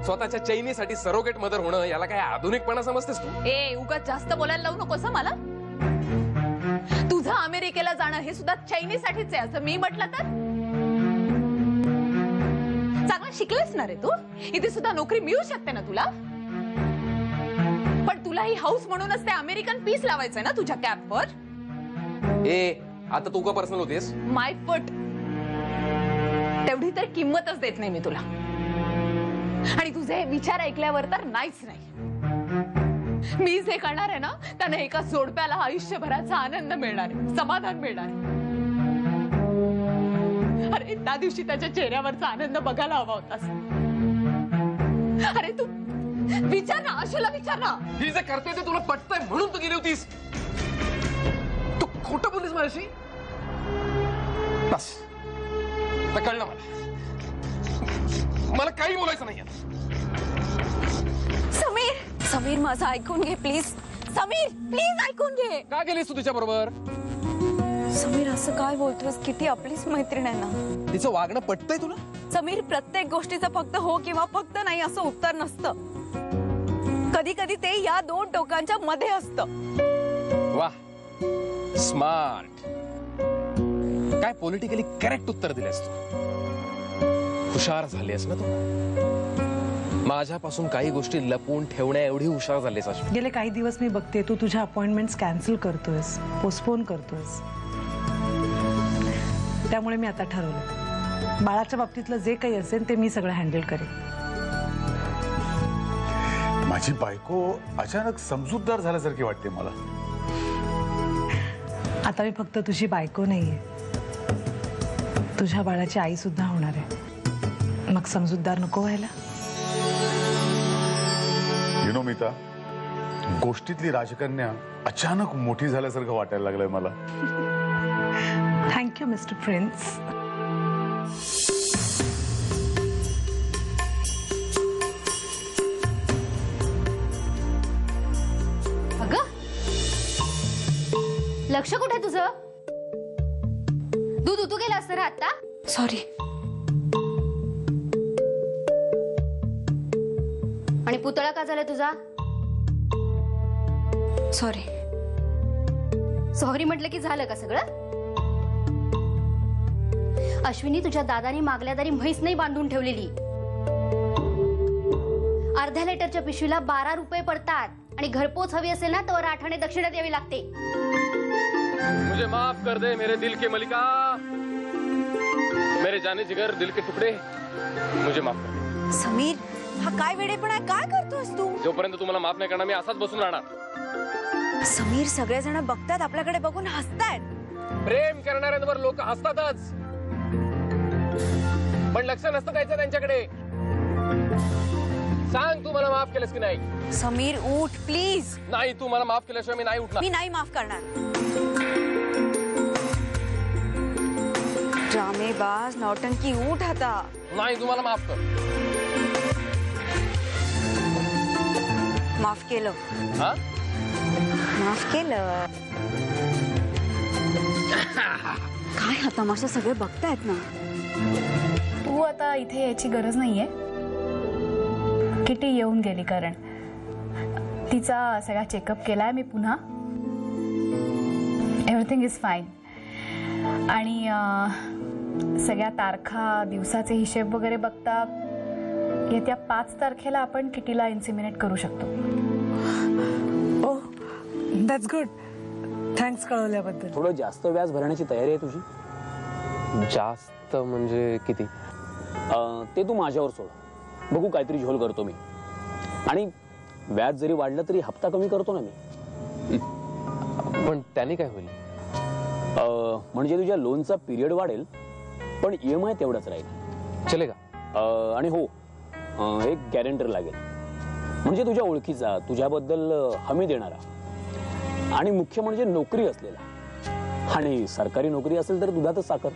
स्वतःच्या चैनीसाठी surrogate mother होणं याला काय आधुनिकपणा समजतेस तू? ए उगाच जास्त बोलायला लावू नकोस हं मला. तुझं अमेरिकेला जाणं हे सुद्धा चैनीसाठीच आहे असं मी म्हटलं तर. चांगलं शिकलेस ना रे तू. इथे सुद्धा नोकरी मिळू शकते ना तुला. पण तुला ही हाऊस म्हणूनच ते अमेरिकन पीस लावायचंय ना तुझ्या कॅपवर. ए आता तू का पर्सनल होतेस? माय फुट. तेवढी तर किंमतच देत नाही मी तुला. आणि तुझे विचार ऐकल्यावर तर नाहीच नाही. मी जे करणार आहे ना त्याने एका जोडप्याला आयुष्यभराचा आनंद मिळणार आहे, समाधान मिळणार आहे. अरे त्या दिवशी त्याच्या चेहऱ्यावरचा आनंद बघायला हवा होतास. अरे तू विचार ना, आशूला विचार ना. ही जे करते ते तुला पटतंय म्हणून तू गेली होतीस. तू खोटं बोललीस माझ्याशी. बस आता कळलं मला काही बोलायचं नाहीये. समीर, समीर माझं ऐकून घे प्लीज. समीर प्लीज ऐकून घे. का गेलीस तू तिच्या बरोबर? समीर असं काय बोलतोस? किती आपलीच मैत्रीण आहे ना. तिचं वागणं पटतंय तुला? समीर प्रत्येक गोष्टीचं फक्त हो किंवा फक्त नाही असं उत्तर नसतं. कधी कधी ते या दोन टोकांच्या मध्ये असतं. वाह स्मार्ट. काय पॉलिटिकली करेक्ट उत्तर दिलेस तू. हुशार झालीस ना तू. माझ्यापासून काही गोष्टी लपवून ठेवण्या एवढी हुशार झालीस. गेले काही दिवस मी बघते तू तुझ्या अपॉइंटमेंट्स कॅन्सल करतोयस, पोस्टपोन करतोयस. त्यामुळे मी आता ठरवलं बाळाच्या बाबतीतलं जे काही असेल ते मी सगळं हँडल करेन. माझी बायको अचानक समजूतदार झाल्यासारखी वाटते मला. आता मी फक्त तुझी बायको नाहीये, तुझ्या बाळाची आई सुद्धा होणार आहे. मग समजूतदार नको व्हायला? मीता, गोष्टीतली राजकन्या अचानक मोठी झाल्यासारखं वाटायला लागलंय मला. Thank you mister prince. अगं लक्ष कुठे तुझं? दूध उतू गेलं असतं रे आता. सॉरी. आणि पुतळा का झाला तुझा? सॉरी. सॉरी म्हटलं की झालं का सगळं? अश्विनी तुझ्या दादानी मागल्या दारी म्हैस नाही बांधून ठेवलेली. अर्ध्या लिटरच्या पिशवीला 12 रुपये पडतात. आणि घरपोच हवी असेल ना तर 8 आणे दक्षिणा द्यावी लागते. मुझे माफ कर दे मेरे दिल के मलिका, मेरे जाने जिगर दिल के टुकड़े, मुझे माफ कर दे. समीर हा काय वेडेपणा काय करतोस तू? जोपर्यंत तुम्हाला माफ नाही करणार मी असाच बसून राहणार. समीर सगळेजण बघतात आपल्याकडे बघून हसतायत. प्रेम करणाऱ्यांवर लोक हसतातच, पण लक्ष नसतं द्यायचं त्यांच्याकडे. सांग तू मला माफ केलंस की नाही? समीर उठ प्लीज. नाही तू मला माफ केल्याशिवाय मी नाही उठणार. मी नाही माफ करणार. ड्रामेबाज नौटंकी उठ आता. नाही तू मला माफ कर. माफ केलं. हा माफ केलं. काय हा तमाशा सगळे बघतायत ना. तू आता इथे यायची गरज नाहीये. किटी येऊन गेली कारण तिचा सगळा चेकअप केलाय मी पुन्हा. Everything is fine. आणि सगळ्या तारखा दिवसाचे हिशेब वगैरे बघता येत्या 5 तारखेला आपण किटीला इन्सिमिनेट करू शकतो. ओह दॅट्स गुड. थँक्स कळवल्याबद्दल. थोडं जास्त व्याज भरण्याची तयारी आहे तुझी? जास्त म्हणजे किती? ते तू माझ्यावर सोड. बघू काहीतरी झोल करतो मी. आणि व्याज जरी वाढलं तरी हप्ता कमी करतो ना मी. पण त्याने काय होईल? म्हणजे तुझ्या लोनचा पिरियड वाढेल पण EMI तेवढाच राहील. चलेगा? आणि हो एक गॅरेंटर लागेल. म्हणजे तुझ्या ओळखीचा, तुझ्याबद्दल हमी देणारा आणि मुख्य म्हणजे नोकरी असलेला. आणि सरकारी नोकरी असेल तर दुधातच साखर.